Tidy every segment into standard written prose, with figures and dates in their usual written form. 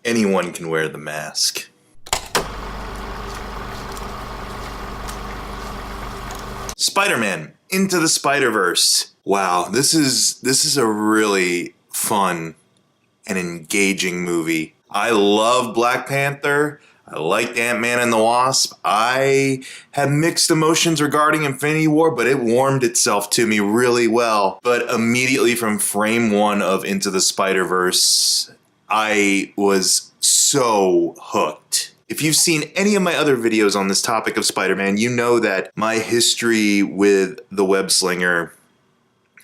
anyone can wear the mask. Spider-Man Into the Spider-Verse. Wow, this is a really fun and engaging movie. I love Black Panther. I liked Ant-Man and the Wasp. I had mixed emotions regarding Infinity War, but it warmed itself to me really well. But immediately from frame one of Into the Spider-Verse, I was so hooked. If you've seen any of my other videos on this topic of Spider-Man, you know that my history with the web slinger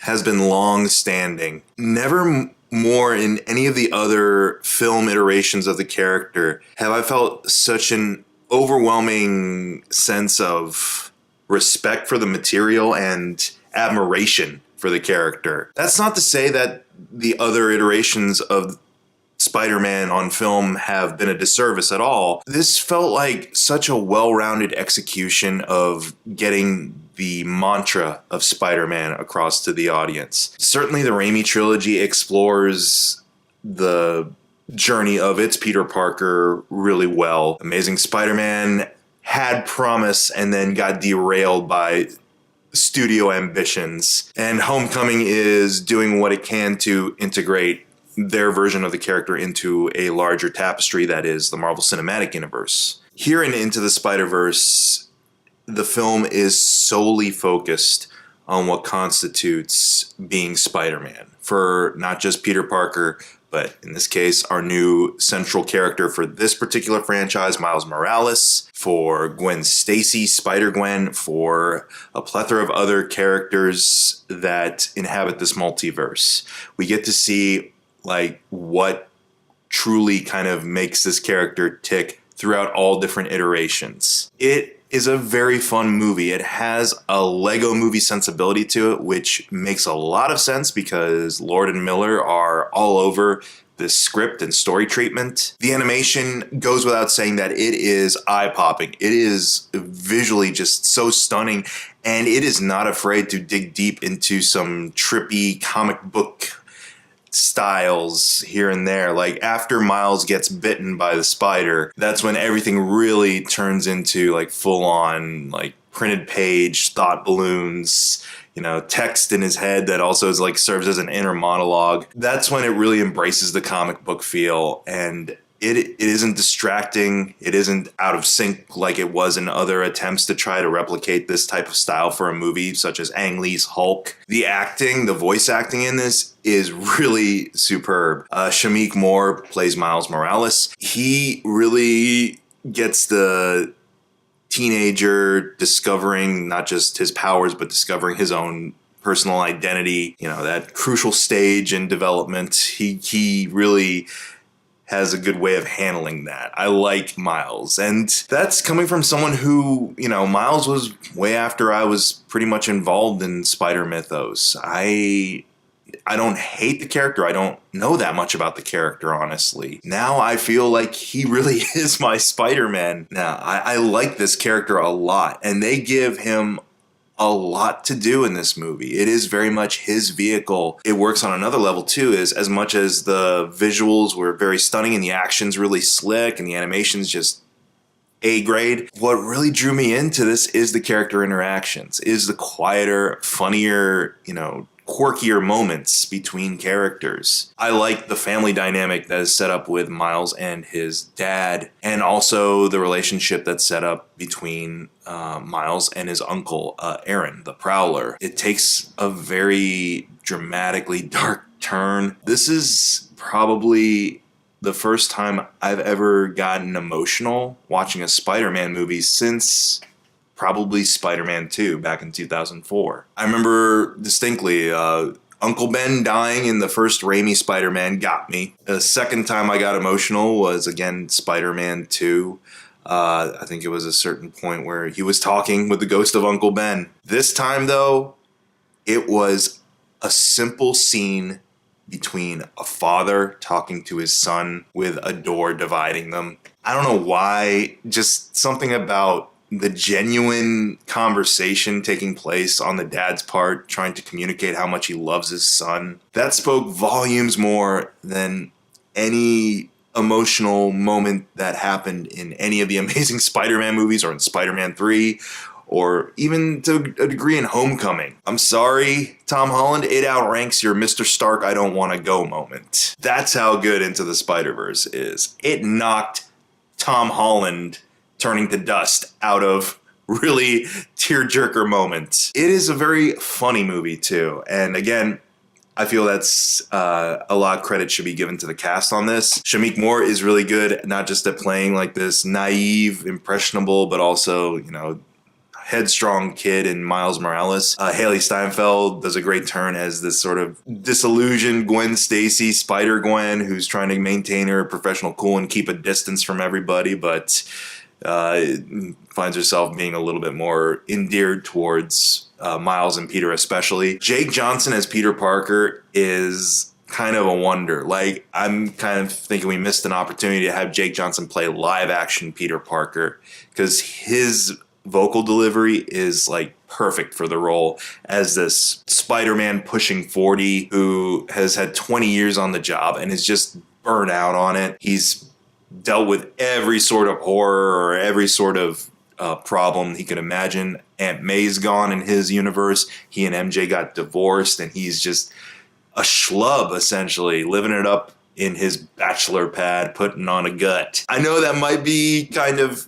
has been long-standing. Never more in any of the other film iterations of the character have I felt such an overwhelming sense of respect for the material and admiration for the character. That's not to say that the other iterations of Spider-Man on film have been a disservice at all. This felt like such a well-rounded execution of getting the mantra of Spider-Man across to the audience. Certainly the Raimi trilogy explores the journey of its Peter Parker really well. Amazing Spider-Man had promise and then got derailed by studio ambitions. And Homecoming is doing what it can to integrate their version of the character into a larger tapestry that is the Marvel Cinematic Universe. Here in Into the Spider-Verse, the film is solely focused on what constitutes being Spider-Man for not just Peter Parker, but in this case, our new central character for this particular franchise, Miles Morales, for Gwen Stacy, Spider-Gwen, for a plethora of other characters that inhabit this multiverse. We get to see what truly kind of makes this character tick throughout all different iterations. It is a very fun movie. It has a Lego movie sensibility to it, which makes a lot of sense because Lord and Miller are all over this script and story treatment. The animation goes without saying that it is eye-popping. It is visually just so stunning, and it is not afraid to dig deep into some trippy comic book styles here and there. Like after Miles gets bitten by the spider, that's when everything really turns into like full on like printed page thought balloons, text in his head that also is like serves as an inner monologue. That's when it really embraces the comic book feel, and it isn't distracting. It isn't out of sync like it was in other attempts to try to replicate this type of style for a movie such as Ang Lee's Hulk. The voice acting in this is really superb. Shameik Moore plays Miles Morales. He really gets the teenager discovering not just his powers, but discovering his own personal identity. That crucial stage in development. He really has a good way of handling that. I like Miles, and that's coming from someone who, Miles was way after I was pretty much involved in Spider Mythos. I don't hate the character. I don't know that much about the character, honestly. Now I feel like he really is my Spider-Man. Now, I like this character a lot, and they give him a lot to do in this movie. It is very much his vehicle. It works on another level too, is as much as the visuals were very stunning and the action's really slick and the animation's just A grade. What really drew me into this is the character interactions, is the quieter, funnier, quirkier moments between characters. I like the family dynamic that is set up with Miles and his dad, and also the relationship that's set up between Miles and his uncle, Aaron, the Prowler. It takes a very dramatically dark turn. This is probably the first time I've ever gotten emotional watching a Spider-Man movie since probably Spider-Man 2 back in 2004. I remember distinctly Uncle Ben dying in the first Raimi Spider-Man got me. The second time I got emotional was, again, Spider-Man 2. I think it was a certain point where he was talking with the ghost of Uncle Ben. This time, though, it was a simple scene between a father talking to his son with a door dividing them. I don't know why, just something about the genuine conversation taking place on the dad's part, trying to communicate how much he loves his son. That spoke volumes more than any emotional moment that happened in any of the Amazing Spider-Man movies or in Spider-Man 3 or even to a degree in Homecoming. I'm sorry, Tom Holland, it outranks your Mr. Stark I don't want to go moment. That's how good Into the Spider-Verse is. It knocked Tom Holland turning to dust out of really tearjerker moments. It is a very funny movie too. And again, I feel that's a lot of credit should be given to the cast on this. Shameik Moore is really good, not just at playing like this naive, impressionable, but also, you know, headstrong kid in Miles Morales. Haley Steinfeld does a great turn as this sort of disillusioned Gwen Stacy, Spider-Gwen, who's trying to maintain her professional cool and keep a distance from everybody, but finds herself being a little bit more endeared towards Miles and Peter especially. Jake Johnson as Peter Parker is kind of a wonder. Like, I'm kind of thinking we missed an opportunity to have Jake Johnson play live action Peter Parker, because his vocal delivery is like perfect for the role as this Spider-Man pushing 40 who has had 20 years on the job and is just burnt out on it. He's dealt with every sort of horror or every sort of problem he could imagine. Aunt May's gone in his universe. He and MJ got divorced, and he's just a schlub, essentially, living it up in his bachelor pad, putting on a gut. I know that might be kind of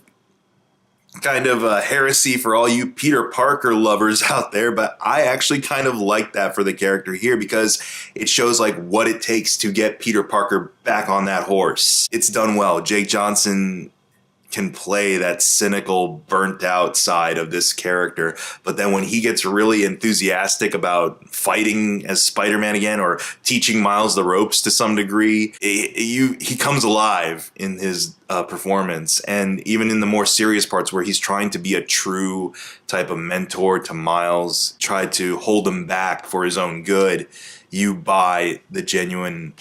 a heresy for all you Peter Parker lovers out there, but I actually kind of like that for the character here, because it shows like what it takes to get Peter Parker back on that horse. It's done well. Jake Johnson can play that cynical, burnt out side of this character, but then when he gets really enthusiastic about fighting as Spider-Man again, or teaching Miles the ropes to some degree, he comes alive in his performance. And even in the more serious parts where he's trying to be a true type of mentor to Miles, try to hold him back for his own good, you buy the genuine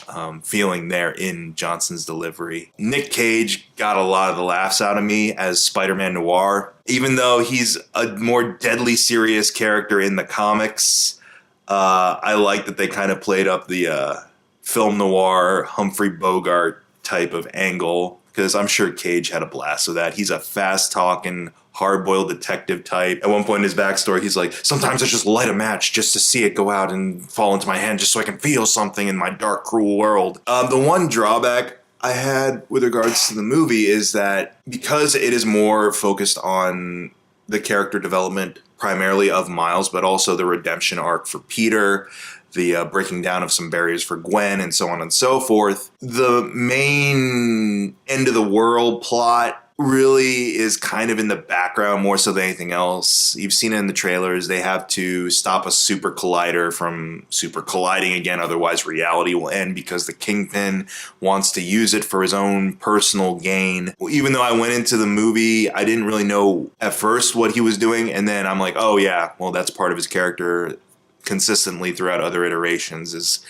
feeling there in Johnson's delivery. Nick Cage got a lot of the laughs out of me as Spider-Man Noir. Even though he's a more deadly serious character in the comics, I like that they kind of played up the film noir, Humphrey Bogart type of angle, because I'm sure Cage had a blast with that. He's a fast-talking, hard-boiled detective type. At one point in his backstory, he's like, sometimes I just light a match just to see it go out and fall into my hand just so I can feel something in my dark, cruel world. The one drawback I had with regards to the movie is that because it is more focused on the character development primarily of Miles, but also the redemption arc for Peter, the breaking down of some barriers for Gwen, and so on and so forth, the main end of the world plot really is kind of in the background more so than anything else. You've seen it in the trailers. They have to stop a super collider from super colliding again, otherwise reality will end, because the Kingpin wants to use it for his own personal gain. Even though I went into the movie, I didn't really know at first what he was doing, and then I'm like, oh yeah, well, that's part of his character consistently throughout other iterations, is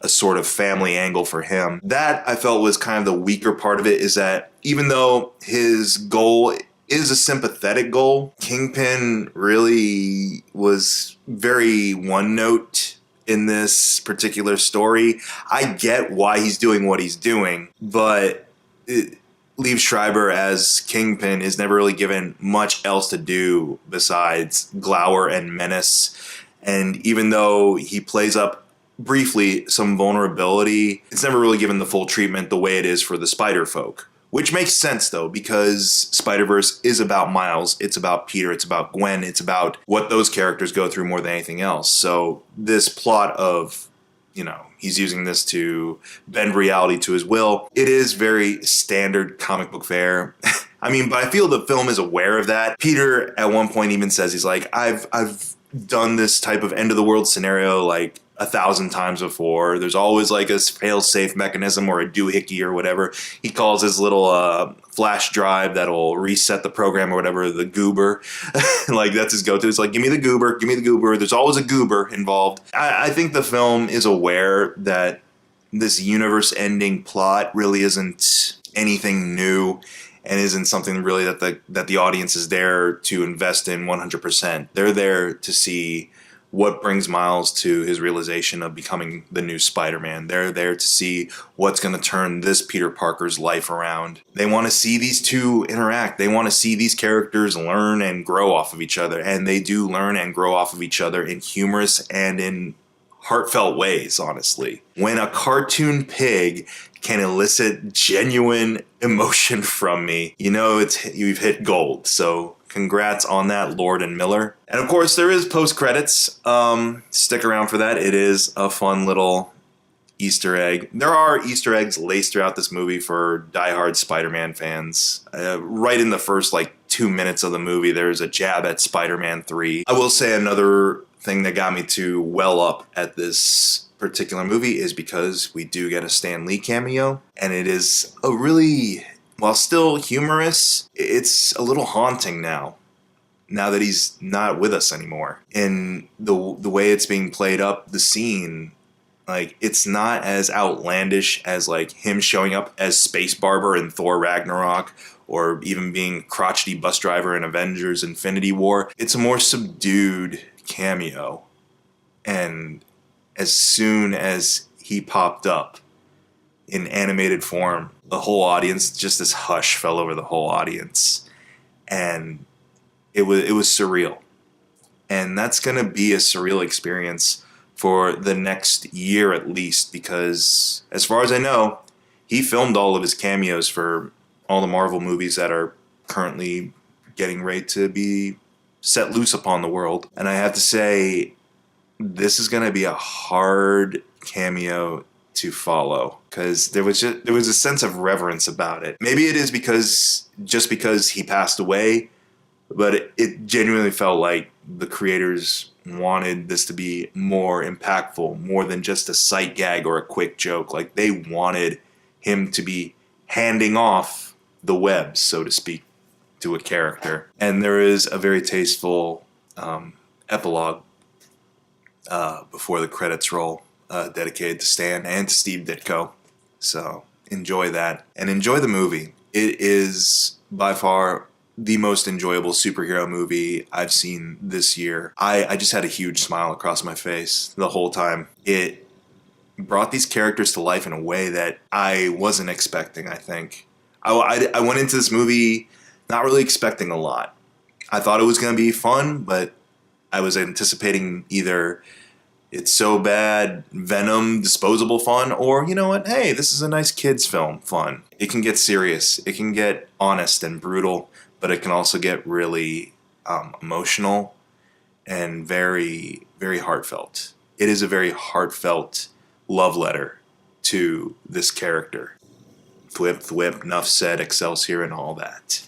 a sort of family angle for him. That I felt was kind of the weaker part of it, is that even though his goal is a sympathetic goal, Kingpin really was very one note in this particular story. I get why he's doing what he's doing, but Liev Schreiber as Kingpin is never really given much else to do besides glower and menace. And even though he plays up briefly some vulnerability, it's never really given the full treatment the way it is for the Spider-Folk. Which makes sense, though, because Spider-Verse is about Miles, it's about Peter, it's about Gwen, it's about what those characters go through more than anything else. So this plot of, he's using this to bend reality to his will, it is very standard comic book fare. I mean, but I feel the film is aware of that. Peter, at one point, even says, he's like, I've done this type of end of the world scenario like 1,000 times before. There's always like a fail-safe mechanism or a doohickey or whatever. He calls his little flash drive that'll reset the program or whatever, the goober. Like, that's his go-to. It's like, give me the goober, give me the goober. There's always a goober involved. I think the film is aware that this universe-ending plot really isn't anything new and isn't something really that the audience is there to invest in 100%. They're there to see what brings Miles to his realization of becoming the new Spider-Man. They're there to see what's going to turn this Peter Parker's life around. They want to see these two interact. They want to see these characters learn and grow off of each other. And they do learn and grow off of each other in humorous and in heartfelt ways, honestly. When a cartoon pig can elicit genuine emotion from me, you know you've hit gold. So congrats on that, Lord and Miller. And of course, there is post-credits. Stick around for that. It is a fun little Easter egg. There are Easter eggs laced throughout this movie for diehard Spider-Man fans. Right in the first 2 minutes of the movie, there's a jab at Spider-Man 3. I will say another thing that got me to well up at this particular movie is because we do get a Stan Lee cameo, and it is a really, while still humorous, it's a little haunting now that he's not with us anymore. And the way it's being played up, the scene, it's not as outlandish as him showing up as Space Barber in Thor Ragnarok, or even being crotchety bus driver in Avengers Infinity War. It's a more subdued cameo. And as soon as he popped up in animated form, the whole audience, just this hush fell over the whole audience. And it was surreal. And that's going to be a surreal experience for the next year at least, because as far as I know, he filmed all of his cameos for all the Marvel movies that are currently getting ready to be set loose upon the world. And I have to say, this is going to be a hard cameo to follow, because there was a sense of reverence about it. Maybe it is because he passed away, but it genuinely felt like the creators wanted this to be more impactful, more than just a sight gag or a quick joke. They wanted him to be handing off the web, so to speak, to a character. And there is a very tasteful epilogue before the credits roll, dedicated to Stan and to Steve Ditko. So enjoy that and enjoy the movie. It is by far the most enjoyable superhero movie I've seen this year. I just had a huge smile across my face the whole time. It brought these characters to life in a way that I wasn't expecting, I think. I went into this movie not really expecting a lot. I thought it was going to be fun, but I was anticipating either it's so bad, Venom, disposable fun, or, you know what, hey, this is a nice kids film fun. It can get serious. It can get honest and brutal, but it can also get really emotional and very, very heartfelt. It is a very heartfelt love letter to this character. Thwip, thwip, nuff said, Excelsior, and all that.